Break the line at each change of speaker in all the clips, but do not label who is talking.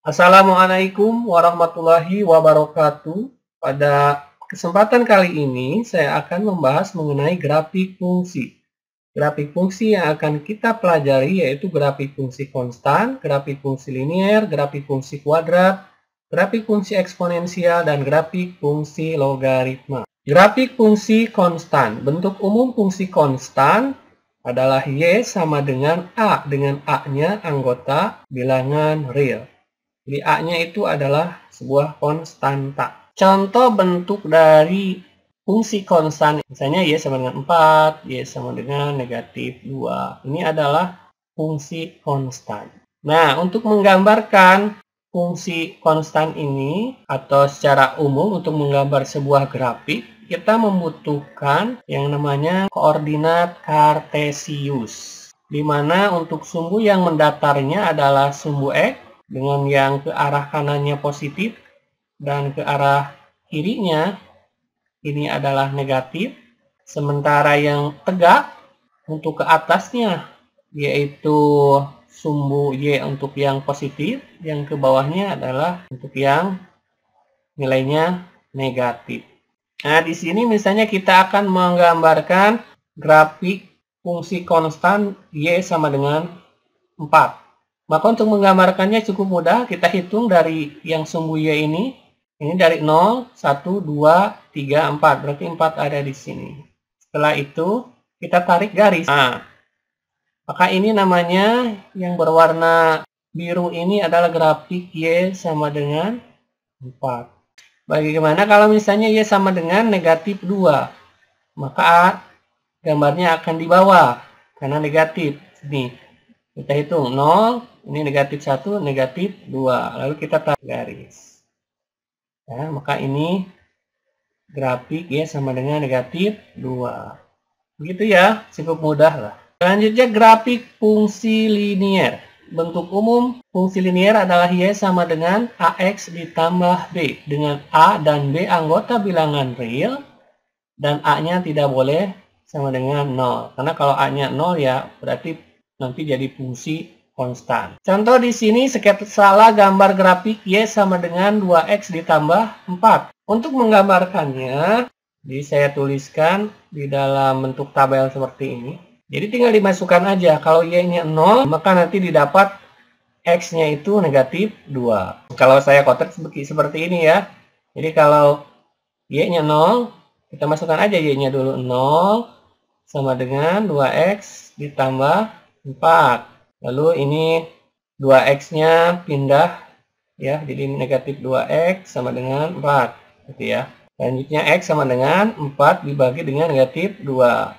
Assalamualaikum warahmatullahi wabarakatuh. Pada kesempatan kali ini, saya akan membahas mengenai grafik fungsi. Grafik fungsi yang akan kita pelajari yaitu grafik fungsi konstan, grafik fungsi linier, grafik fungsi kuadrat, grafik fungsi eksponensial, dan grafik fungsi logaritma. Grafik fungsi konstan. Bentuk umum fungsi konstan adalah Y sama dengan A-nya anggota bilangan real. Jadi A-nya itu adalah sebuah konstanta. Contoh bentuk dari fungsi konstan, misalnya Y sama dengan 4, Y sama dengan negatif 2. Ini adalah fungsi konstan. Nah, untuk menggambarkan fungsi konstan ini, atau secara umum untuk menggambar sebuah grafik, kita membutuhkan yang namanya koordinat kartesius. Di mana untuk sumbu yang mendatarnya adalah sumbu X, dengan yang ke arah kanannya positif dan ke arah kirinya ini adalah negatif, sementara yang tegak untuk ke atasnya yaitu sumbu Y untuk yang positif, yang ke bawahnya adalah untuk yang nilainya negatif. Nah, di sini misalnya kita akan menggambarkan grafik fungsi konstan Y sama dengan 4. Maka untuk menggambarkannya cukup mudah, kita hitung dari yang sumbu Y ini dari 0, 1, 2, 3, 4. Berarti 4 ada di sini. Setelah itu, kita tarik garis. Nah, maka ini namanya yang berwarna biru ini adalah grafik Y sama dengan 4. Bagaimana kalau misalnya Y sama dengan negatif 2? Maka gambarnya akan di bawah, karena negatif. Sini. Kita hitung 0, ini negatif 1, negatif 2. Lalu kita tarik garis. Ya, maka ini grafik Y sama dengan negatif 2. Begitu ya, cukup mudah lah. Selanjutnya grafik fungsi linier. Bentuk umum fungsi linier adalah Y sama dengan AX ditambah B. Dengan A dan B anggota bilangan real, dan A-nya tidak boleh sama dengan 0. Karena kalau A-nya 0 ya berarti nanti jadi fungsi konstan. Contoh di sini sketsa gambar grafik Y sama dengan 2X ditambah 4. Untuk menggambarkannya, jadi saya tuliskan di dalam bentuk tabel seperti ini. Jadi tinggal dimasukkan aja. Kalau Y-nya 0, maka nanti didapat X-nya itu negatif 2. Kalau saya kotak seperti ini ya. Jadi kalau Y-nya 0, kita masukkan aja Y-nya dulu 0 sama dengan 2X ditambah 4. Lalu ini 2X-nya pindah ya, jadi negatif 2X sama dengan 4 gitu ya. Selanjutnya X sama dengan 4 dibagi dengan negatif 2.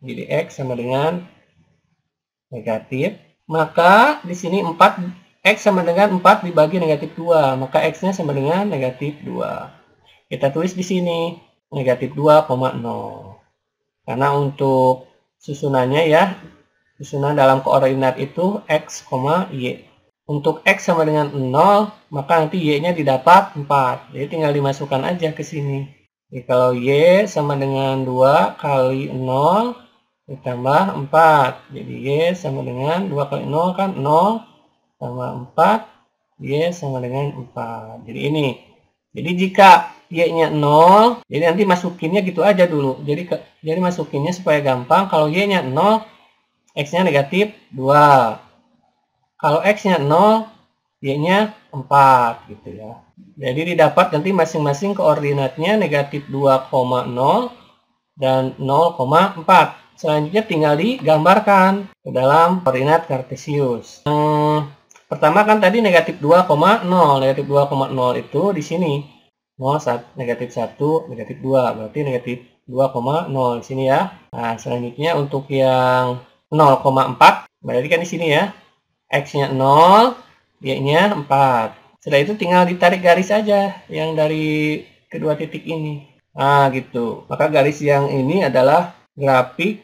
Jadi X sama dengan negatif. Maka di sini 4 X sama dengan 4 dibagi negatif 2. Maka X-nya sama dengan negatif 2. Kita tulis di sini negatif 2,0. Karena untuk susunannya ya, susunan dalam koordinat itu X, Y. Untuk X sama dengan 0, maka nanti Y-nya didapat 4. Jadi tinggal dimasukkan aja ke sini. Jadi kalau Y sama dengan 2 kali 0 ditambah 4. Jadi Y sama dengan 2 kali 0 kan 0 tambah 4. Y sama dengan 4. Jadi ini. Jadi jika Y-nya 0, jadi nanti masukinnya gitu aja dulu. Jadi masukinnya supaya gampang. Kalau Y-nya 0, X-nya negatif 2. Kalau X-nya 0, Y-nya 4 gitu ya. Jadi didapat nanti masing-masing koordinatnya negatif 2,0 dan 0,4. Selanjutnya tinggal digambarkan ke dalam koordinat kartesius. Pertama kan tadi negatif 2,0. Negatif 2,0 itu di sini. 0, negatif 1, negatif 2. Berarti negatif 2,0 di sini ya. Nah, selanjutnya untuk yang 0,4. Berarti kan di sini ya. X-nya 0, Y-nya 4. Setelah itu tinggal ditarik garis aja yang dari kedua titik ini. Nah, gitu. Maka garis yang ini adalah grafik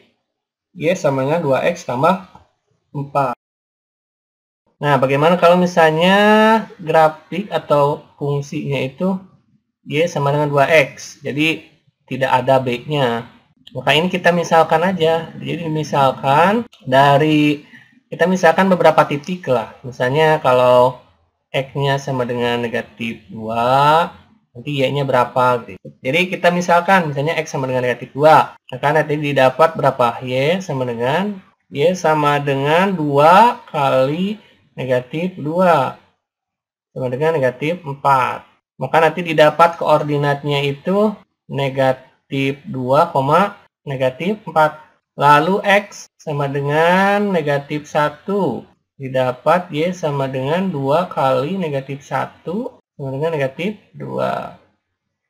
Y sama dengan 2X tambah 4. Nah, bagaimana kalau misalnya grafik atau fungsinya itu Y sama dengan 2X. Jadi tidak ada B-nya. Maka ini kita misalkan aja. Jadi misalkan kita misalkan beberapa titik lah. Misalnya kalau X-nya sama dengan negatif 2, nanti Y-nya berapa gitu. Jadi kita misalkan, misalnya X sama dengan negatif 2, maka nanti didapat berapa? Y sama dengan 2 kali negatif 2, sama dengan negatif 4. Maka nanti didapat koordinatnya itu negatif 2, negatif 4. Lalu X sama dengan negatif 1. Didapat Y sama dengan 2 kali negatif 1 sama dengan negatif 2.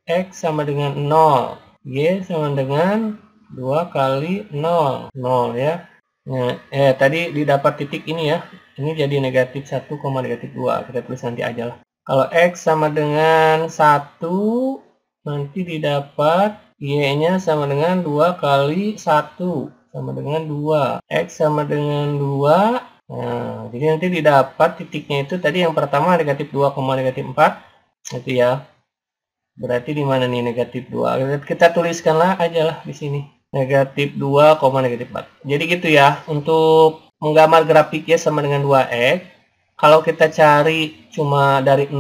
X sama dengan 0. Y sama dengan 2 kali 0. 0 ya. Nah, tadi didapat titik ini ya. Ini jadi negatif 1, negatif 2. Kita tulis nanti aja lah. Kalau X sama dengan 1, nanti didapat Y-nya sama dengan 2 kali 1. Sama dengan 2. X sama dengan 2. Nah, jadi nanti didapat titiknya itu tadi yang pertama negatif 2, negatif 4. Itu ya. Berarti di mana nih negatif 2? Kita tuliskanlah aja lah di sini. Negatif 2, negatif 4. Jadi gitu ya. Untuk menggambar grafiknya sama dengan 2X. Kalau kita cari cuma dari 0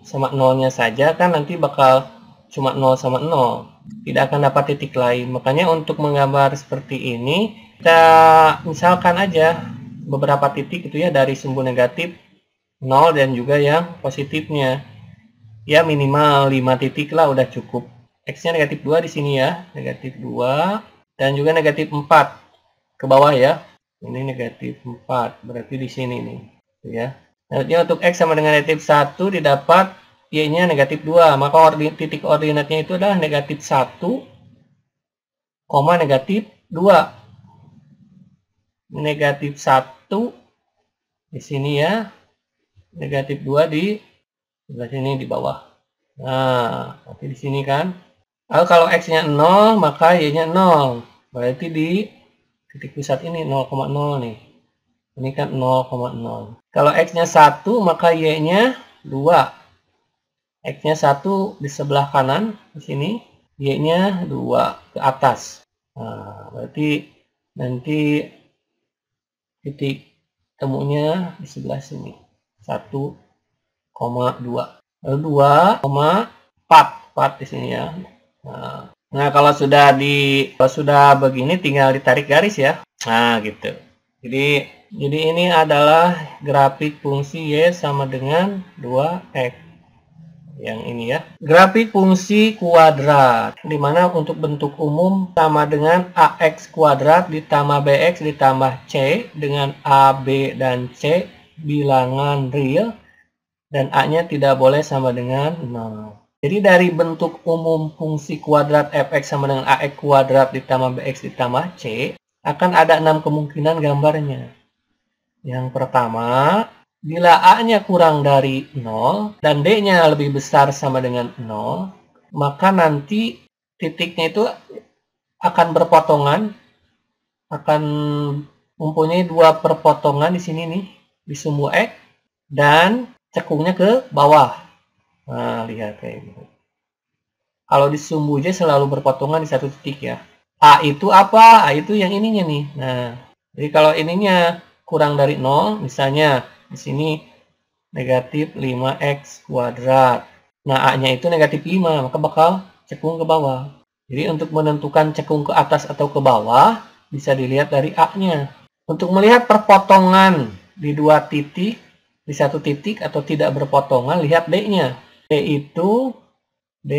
sama 0-nya saja, kan nanti bakal cuma 0 sama 0. Tidak akan dapat titik lain. Makanya untuk menggambar seperti ini, kita misalkan aja beberapa titik itu ya dari sumbu negatif 0 dan juga yang positifnya. Ya minimal 5 titik lah udah cukup. X-nya negatif 2 di sini ya. Negatif 2 dan juga negatif 4 ke bawah ya. Ini negatif 4. Berarti di sini nih. Ya. Nanti untuk X sama dengan negatif 1 didapat Y-nya negatif 2. Maka titik koordinatnya itu adalah negatif 1, negatif 2. Negatif 1 di sini ya. Negatif 2 di sebelah sini di bawah. Nah, nanti di sini kan. Lalu kalau X-nya 0, maka Y-nya 0. Berarti di titik pusat ini 0,0 nih. Ini kan 0,0. Kalau X-nya 1, maka Y-nya 2. X-nya 1 di sebelah kanan, di sini. Y-nya 2 ke atas. Nah, berarti nanti titik temunya di sebelah sini. 1,2. Lalu 2,4 di sini ya. Nah, kalau sudah begini tinggal ditarik garis ya. Nah, gitu. Jadi ini adalah grafik fungsi Y sama dengan 2X. Yang ini ya. Grafik fungsi kuadrat. Dimana untuk bentuk umum sama dengan AX kuadrat ditambah BX ditambah C dengan A, B, dan C bilangan real. Dan A-nya tidak boleh sama dengan 0. Jadi dari bentuk umum fungsi kuadrat fx sama dengan ax kuadrat ditambah bx ditambah c, akan ada 6 kemungkinan gambarnya. Yang pertama, bila A-nya kurang dari 0 dan D-nya lebih besar sama dengan 0, maka nanti titiknya itu akan berpotongan, akan mempunyai 2 perpotongan di sini nih, di sumbu X, dan cekungnya ke bawah. Nah, lihat kayak gitu. Kalau di sumbu J selalu berpotongan di satu titik ya. A itu apa? A itu yang ininya nih. Nah, jadi kalau ininya kurang dari 0, misalnya di sini negatif 5x kuadrat. Nah, A-nya itu negatif 5, maka bakal cekung ke bawah. Jadi untuk menentukan cekung ke atas atau ke bawah, bisa dilihat dari A-nya. Untuk melihat perpotongan di 2 titik, di satu titik atau tidak berpotongan, lihat D-nya. D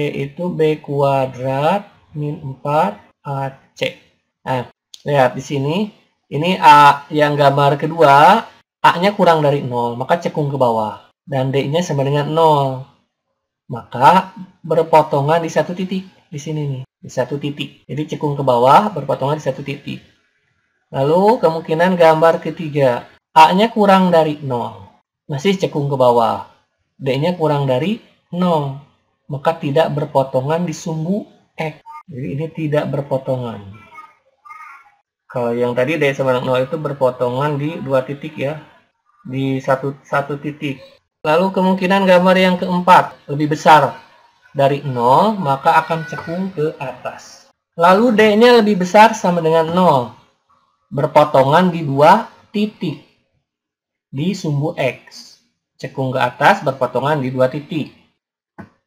itu B kuadrat min 4 AC. Nah, lihat di sini. Ini A yang gambar kedua, A-nya kurang dari 0, maka cekung ke bawah. Dan D-nya sama dengan 0. Maka berpotongan di satu titik. Di sini nih, di satu titik. Jadi cekung ke bawah, berpotongan di satu titik. Lalu kemungkinan gambar ketiga, A-nya kurang dari 0. Masih cekung ke bawah. D-nya kurang dari 0. Maka tidak berpotongan di sumbu X. Jadi ini tidak berpotongan. Kalau yang tadi D sama dengan 0 itu berpotongan di 2 titik ya. Di satu titik. Lalu kemungkinan gambar yang keempat, lebih besar dari 0, maka akan cekung ke atas. Lalu D-nya lebih besar sama dengan 0. Berpotongan di 2 titik. Di sumbu X. cekung ke atas berpotongan di 2 titik.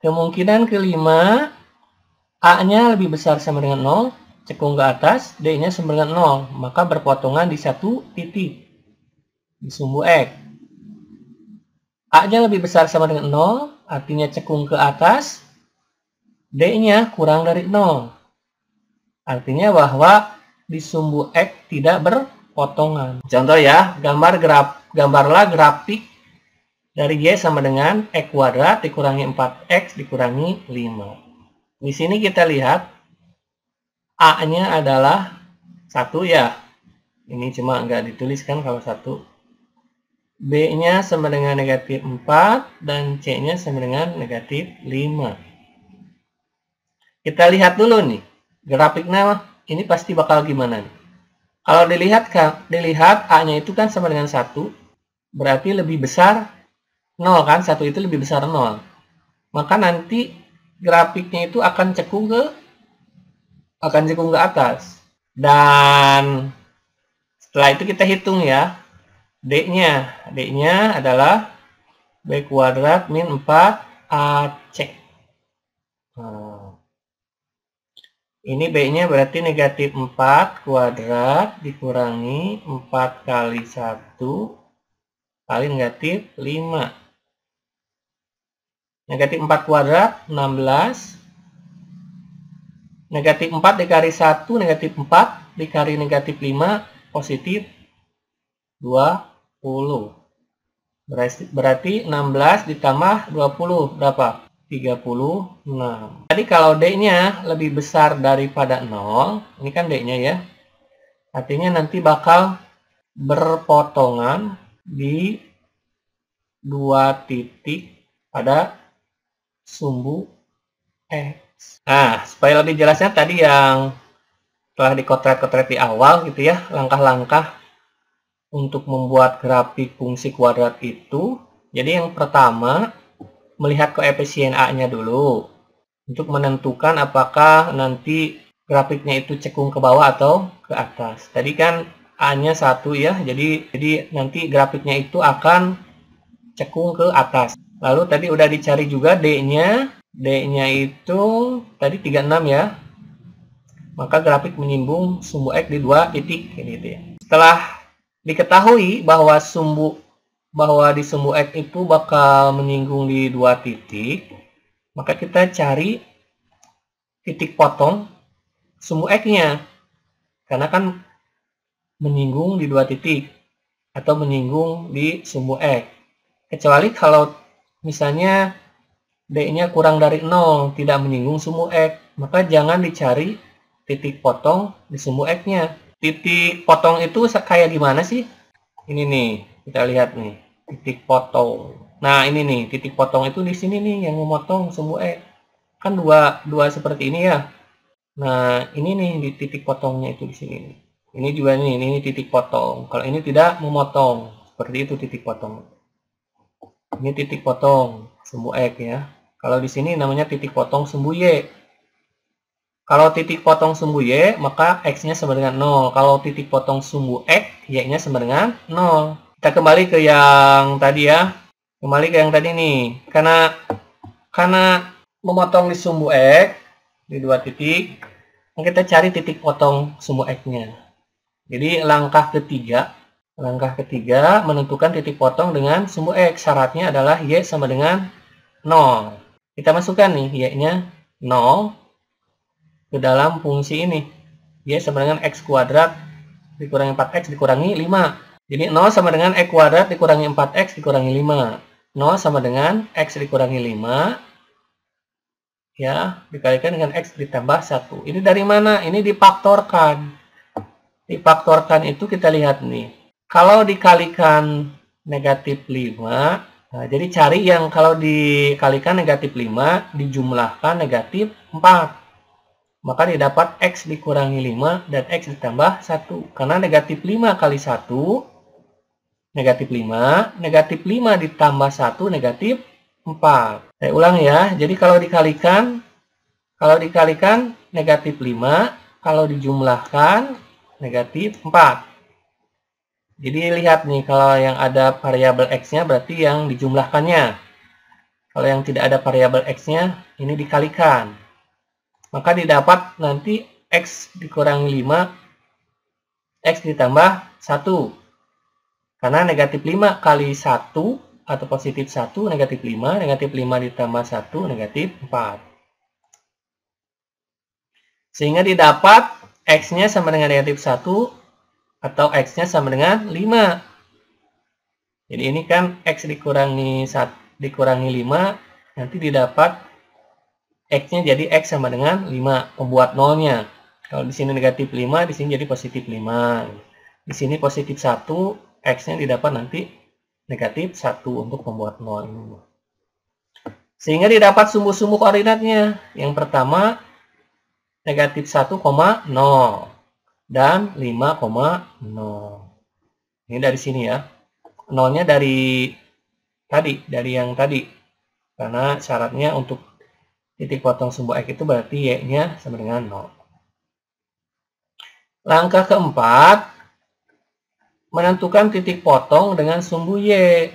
Kemungkinan kelima, A-nya lebih besar sama dengan 0, cekung ke atas, D-nya sama dengan 0, maka berpotongan di 1 titik di sumbu X. A-nya lebih besar sama dengan 0, artinya cekung ke atas, D-nya kurang dari 0. Artinya bahwa di sumbu X tidak berpotongan. Contoh ya, gambarlah grafik dari Y sama dengan X kuadrat dikurangi 4X dikurangi 5. Di sini kita lihat A-nya adalah 1 ya. Ini cuma nggak dituliskan kalau 1. B-nya sama dengan negatif 4 dan C-nya sama dengan negatif 5. Kita lihat dulu nih, grafiknya ini pasti bakal gimana nih. Kalau dilihat A-nya itu kan sama dengan 1, berarti lebih besar 0 kan, 1 itu lebih besar 0. Maka nanti grafiknya itu akan cekung ke atas. Dan setelah itu kita hitung ya. D-nya adalah B kuadrat min 4AC. Nah, ini B-nya berarti negatif 4 kuadrat dikurangi 4 kali 1 kali negatif 5. Negatif 4 kuadrat 16. Negatif 4 dikali 1 negatif 4 dikali negatif 5 positif 20. Berarti 16 ditambah 20 berapa? 36. Jadi kalau D-nya lebih besar daripada 0, ini kan D-nya ya. Artinya nanti bakal berpotongan di 2 titik pada sumbu X. Nah, supaya lebih jelasnya tadi yang telah dikotret-kotret di awal gitu ya, langkah-langkah untuk membuat grafik fungsi kuadrat itu. Jadi yang pertama, melihat koefisien A-nya dulu untuk menentukan apakah nanti grafiknya itu cekung ke bawah atau ke atas. Tadi kan A-nya 1 ya, jadi nanti grafiknya itu akan cekung ke atas. Lalu tadi udah dicari juga D-nya itu tadi 36 ya. Maka grafik menyimbung sumbu X di 2 titik gitu ya. Setelah diketahui bahwa di sumbu X itu bakal menyinggung di 2 titik, maka kita cari titik potong sumbu X-nya. Karena kan menyinggung di 2 titik atau menyinggung di sumbu X. Kecuali kalau misalnya D-nya kurang dari 0, tidak menyinggung sumbu X, maka jangan dicari titik potong di sumbu X-nya. Titik potong itu kayak gimana sih? Ini nih, kita lihat nih, titik potong. Nah, ini nih, titik potong itu di sini nih yang memotong sumbu X. Kan dua seperti ini ya. Nah, ini nih di titik potongnya itu di sini nih. Ini juga nih, ini titik potong. Kalau ini tidak memotong, seperti itu titik potong. Ini titik potong sumbu X ya. Kalau di sini namanya titik potong sumbu Y. Kalau titik potong sumbu Y, maka X-nya sama dengan 0. Kalau titik potong sumbu X, Y-nya sama dengan 0. Kita kembali ke yang tadi ya. Kembali ke yang tadi nih. Karena memotong di sumbu X, di 2 titik, kita cari titik potong sumbu X-nya. Jadi langkah ketiga menentukan titik potong dengan sumbu X. Syaratnya adalah Y sama dengan 0. Kita masukkan nih Y-nya 0 ke dalam fungsi ini. Y sama dengan X kuadrat dikurangi 4X dikurangi 5. Jadi 0 sama dengan X kuadrat dikurangi 4X dikurangi 5. 0 sama dengan X dikurangi 5. Ya, dikalikan dengan X ditambah 1. Ini dari mana? Ini difaktorkan. Difaktorkan itu kita lihat nih. Kalau dikalikan negatif 5, nah, jadi cari yang kalau dikalikan negatif 5 dijumlahkan negatif 4. Maka didapat X dikurangi 5 dan X ditambah 1. Karena negatif 5 kali 1, negatif 5. Negatif 5 ditambah 1, negatif 4. Saya ulang ya. Jadi kalau dikalikan negatif 5. Kalau dijumlahkan negatif 4. Jadi lihat nih, kalau yang ada variabel X-nya berarti yang dijumlahkannya. Kalau yang tidak ada variabel X-nya, ini dikalikan. Maka didapat nanti X dikurangi 5, X ditambah 1. Karena negatif 5 kali 1 atau positif 1, negatif 5. Negatif 5 ditambah 1, negatif 4. Sehingga didapat X-nya sama dengan negatif 1 atau X-nya sama dengan 5. Jadi ini kan X dikurangi 5, nanti didapat X-nya jadi X sama dengan 5, pembuat nolnya. Kalau di sini negatif 5, di sini jadi positif 5. Di sini positif 1, X-nya didapat nanti negatif 1 untuk pembuat nol ini. Sehingga didapat sumbu-sumbu koordinatnya. Yang pertama, negatif 1,0 dan 5,0. Ini dari sini ya. Nolnya dari yang tadi. Karena syaratnya untuk titik potong sumbu X itu berarti Y-nya sama dengan 0. Langkah keempat, menentukan titik potong dengan sumbu Y.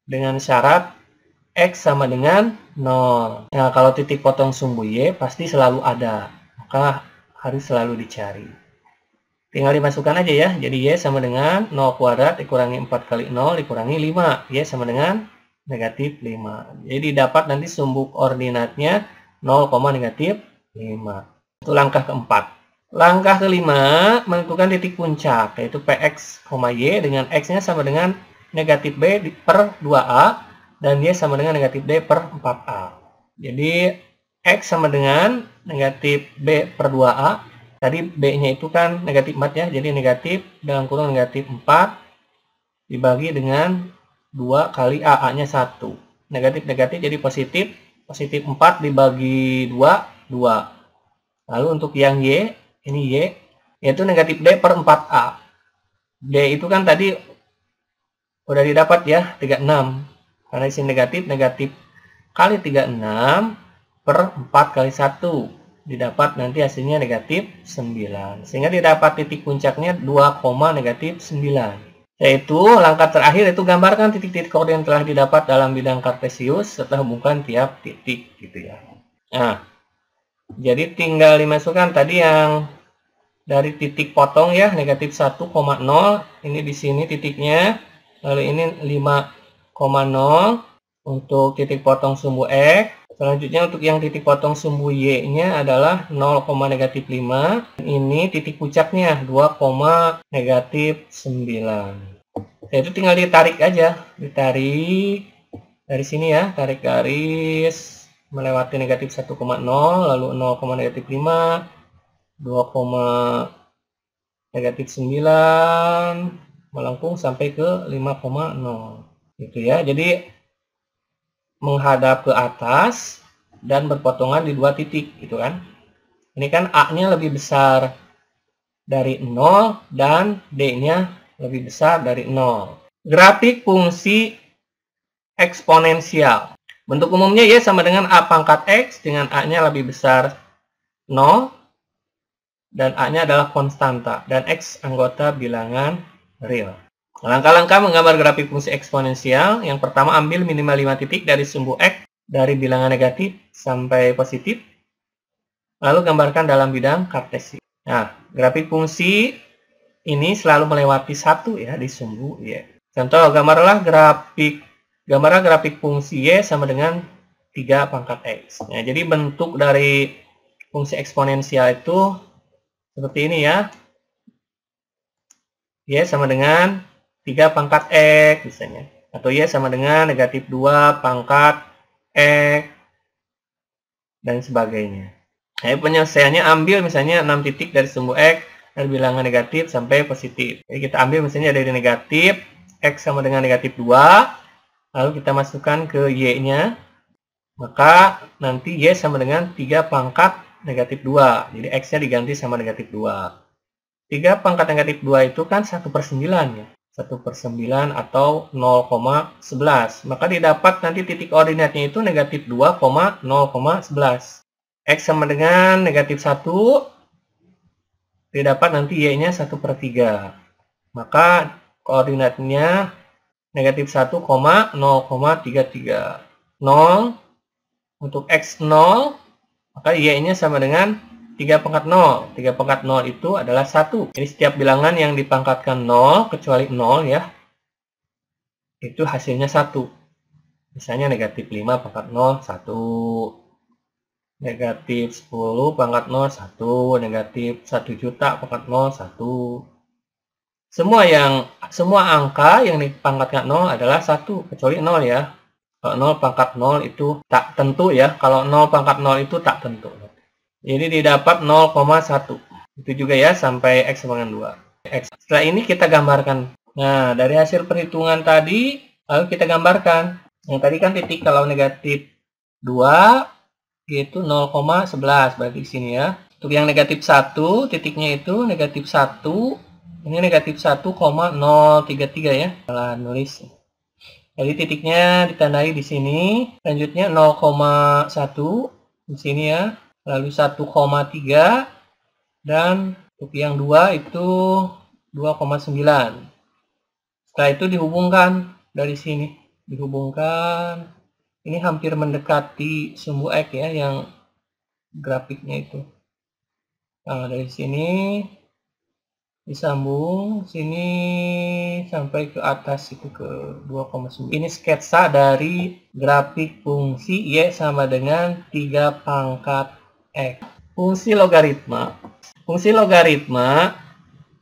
Dengan syarat X sama dengan 0. Nah, kalau titik potong sumbu Y pasti selalu ada. Maka harus selalu dicari. Tinggal dimasukkan aja ya. Jadi Y sama dengan 0 kuadrat dikurangi 4 kali 0 dikurangi 5. Y sama dengan negatif 5. Jadi dapat nanti sumbu koordinatnya 0, negatif 5. Itu langkah keempat. Langkah kelima, menentukan titik puncak, yaitu Px, Y dengan X-nya sama dengan negatif B per 2A dan Y sama dengan negatif D per 4A. Jadi X sama dengan negatif B per 2A. Tadi B-nya itu kan negatif 4 ya, jadi negatif dalam kurung negatif 4 dibagi dengan 2 kali A-nya 1. Negatif-negatif jadi positif, positif 4 dibagi 2, 2. Lalu untuk yang Y, ini Y, yaitu negatif D per 4A. D itu kan tadi udah didapat ya, 36. Karena isi negatif, negatif kali 36 per 4 kali 1. Didapat nanti hasilnya negatif 9. Sehingga didapat titik puncaknya 2, negatif 9. Yaitu langkah terakhir itu gambarkan titik-titik koordinat yang telah didapat dalam bidang kartesius setelah hubungkan tiap titik gitu ya. Nah, jadi tinggal dimasukkan tadi yang dari titik potong ya, negatif 1,0. Ini di sini titiknya. Lalu ini 5,0 untuk titik potong sumbu X. Selanjutnya untuk yang titik potong sumbu Y-nya adalah 0, negatif 5. Ini titik puncaknya 2, negatif 9. Itu tinggal ditarik aja. Ditarik dari sini ya. Tarik garis melewati negatif 1,0, lalu 0, negatif 5, 2, negatif 9, melengkung sampai ke 5,0. Gitu ya. Jadi menghadap ke atas dan berpotongan di dua titik gitu kan. Ini kan A-nya lebih besar dari 0 dan D-nya lebih besar dari 0. Grafik fungsi eksponensial. Bentuk umumnya Y sama dengan A pangkat X dengan A-nya lebih besar 0 dan A-nya adalah konstanta dan X anggota bilangan real. Langkah-langkah menggambar grafik fungsi eksponensial. Yang pertama, ambil minimal 5 titik dari sumbu X dari bilangan negatif sampai positif. Lalu gambarkan dalam bidang kartesius. Nah, grafik fungsi ini selalu melewati 1 ya di sumbu Y. Contoh, gambarlah grafik fungsi Y sama dengan 3 pangkat X. Nah, jadi bentuk dari fungsi eksponensial itu seperti ini ya. Y sama dengan 3 pangkat X misalnya. Atau Y sama dengan negatif 2 pangkat X. Dan sebagainya. Nah, penyelesaiannya ambil misalnya 6 titik dari sumbu X dari bilangan negatif sampai positif. Jadi kita ambil misalnya dari negatif, X sama dengan negatif 2. Lalu kita masukkan ke Y-nya. Maka nanti Y sama dengan 3 pangkat negatif 2. Jadi X-nya diganti sama negatif 2. 3 pangkat negatif 2 itu kan 1/9 ya. 1/9 atau 0,11. Maka didapat nanti titik koordinatnya itu negatif 2, 0,11. X sama dengan negatif 1. Didapat nanti Y-nya 1/3. Maka koordinatnya negatif 1, 0,33. 0 untuk X 0, maka Y-nya sama dengan 3 pangkat 0. 3 pangkat 0 itu adalah 1. Jadi setiap bilangan yang dipangkatkan 0, kecuali 0 ya, itu hasilnya 1. Misalnya negatif 5 pangkat 0, 1. Negatif 10 pangkat 0, 1. Negatif 1 juta pangkat 0, 1. Semua angka yang dipangkatkan 0 adalah 1, kecuali 0 ya. Kalau 0 pangkat 0 itu tak tentu ya. Kalau 0 pangkat 0 itu tak tentu. Jadi didapat 0,1. Itu juga ya sampai X sama dengan 2. Setelah ini kita gambarkan. Nah, dari hasil perhitungan tadi, lalu kita gambarkan. Yang tadi kan titik kalau negatif 2, yaitu 0,11. Berarti di sini ya. Untuk yang negatif 1, titiknya itu negatif 1. Ini negatif 1,033 ya. Salah nulis. Jadi titiknya ditandai di sini. Selanjutnya 0,1 di sini ya. Lalu 1,3. Dan untuk yang 2 itu 2,9. Setelah itu dihubungkan dari sini. Dihubungkan. Ini hampir mendekati sumbu X ya yang grafiknya itu. Nah, dari sini disambung sini sampai ke atas itu ke 2,9. Ini sketsa dari grafik fungsi Y sama dengan 3 pangkat X. Fungsi logaritma. Fungsi logaritma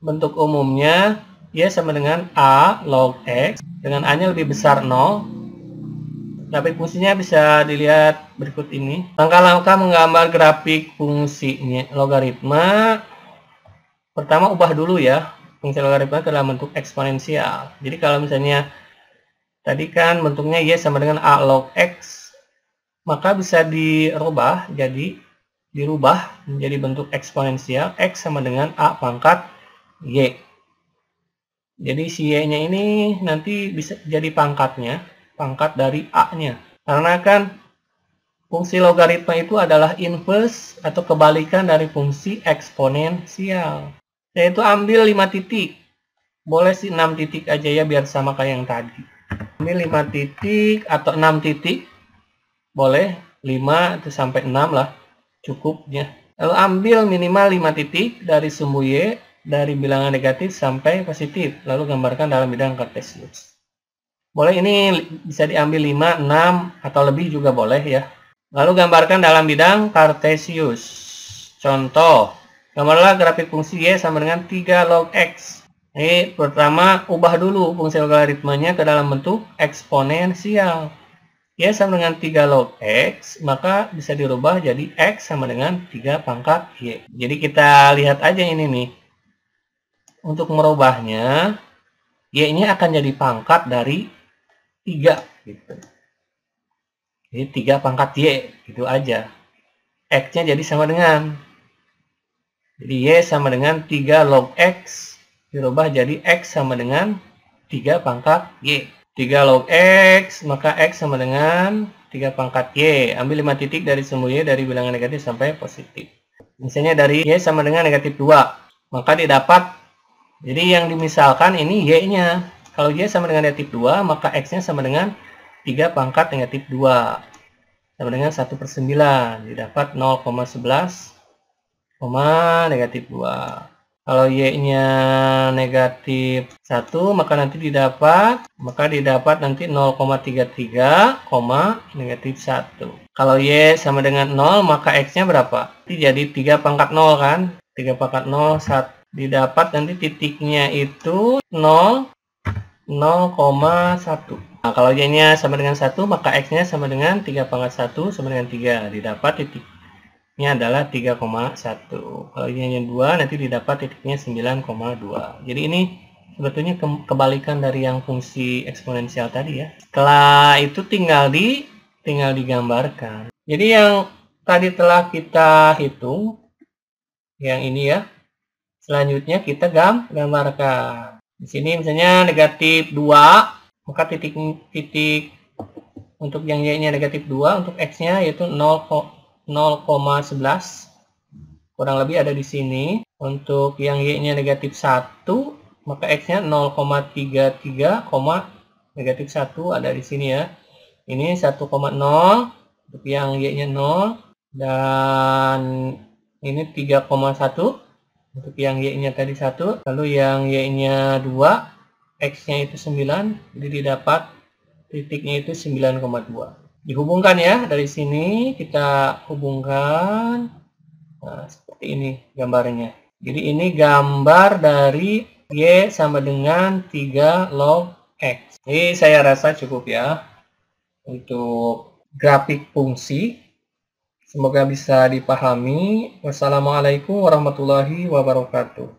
bentuk umumnya Y sama dengan A log X, dengan A-nya lebih besar 0. Grafik fungsinya bisa dilihat berikut ini. Langkah-langkah menggambar grafik fungsinya logaritma. Pertama, ubah dulu ya fungsi logaritma ke dalam bentuk eksponensial. Jadi kalau misalnya tadi kan bentuknya Y sama dengan A log X, maka bisa dirubah menjadi bentuk eksponensial X sama dengan A pangkat Y. Jadi si Y-nya ini nanti bisa jadi pangkat dari A-nya. Karena kan fungsi logaritma itu adalah inverse atau kebalikan dari fungsi eksponensial. Yaitu ambil 5 titik. Boleh sih 6 titik aja ya biar sama kayak yang tadi. Ambil 5 titik atau 6 titik. Boleh 5 atau sampai 6 lah cukupnya. Lalu ambil minimal 5 titik dari sumbu Y dari bilangan negatif sampai positif. Lalu gambarkan dalam bidang kartesius. Boleh ini bisa diambil 5, 6 atau lebih juga boleh ya. Lalu gambarkan dalam bidang kartesius. Contoh. Gambarlah grafik fungsi Y sama dengan 3 log X. Ini pertama ubah dulu fungsi logaritmanya ke dalam bentuk eksponensial. Y sama dengan 3 log X, maka bisa dirubah jadi X sama dengan 3 pangkat Y. Jadi kita lihat aja ini nih. Untuk merubahnya, Y-nya akan jadi pangkat dari 3. Gitu. Jadi 3 pangkat Y, gitu aja. X-nya jadi sama dengan. Jadi Y sama dengan 3 log X, dirubah jadi X sama dengan 3 pangkat Y. 3 log X, maka X sama dengan 3 pangkat Y. Ambil 5 titik dari sumbu Y dari bilangan negatif sampai positif. Misalnya dari Y sama dengan negatif 2, maka didapat, jadi yang dimisalkan ini Y-nya. Kalau Y sama dengan negatif 2, maka X-nya sama dengan 3 pangkat negatif 2. Sama dengan 1/9. Didapat 0,11, negatif 2. Kalau Y-nya negatif 1, maka didapat nanti 0,33, negatif 1. Kalau Y sama dengan 0, maka X-nya berapa? Jadi 3 pangkat 0 kan? 3 pangkat 0, 1. Didapat nanti titiknya itu 0,1. Nah, kalau Y-nya sama dengan 1, maka X-nya sama dengan 3 pangkat 1 sama dengan 3. Didapat titik ini adalah 3,1. Kalau Y-nya 2, nanti didapat titiknya 9,2. Jadi ini sebetulnya kebalikan dari yang fungsi eksponensial tadi ya. Setelah itu tinggal digambarkan. Jadi yang tadi telah kita hitung, yang ini ya. Selanjutnya kita gambarkan. Di sini misalnya negatif 2, maka titik untuk yang Y-nya negatif 2, untuk X-nya yaitu 0,11, kurang lebih ada di sini. Untuk yang Y-nya negatif 1, maka X-nya 0,33, negatif 1 ada di sini ya. Ini 1,0 untuk yang Y-nya 0, dan ini 3,1 untuk yang Y-nya tadi 1, lalu yang Y-nya 2, X-nya itu 9, jadi didapat titiknya itu 9,2. Dihubungkan ya, dari sini kita hubungkan. Nah, seperti ini gambarnya. Jadi ini gambar dari Y sama dengan 3 log X. Ini saya rasa cukup ya untuk grafik fungsi. Semoga bisa dipahami. Wassalamualaikum warahmatullahi wabarakatuh.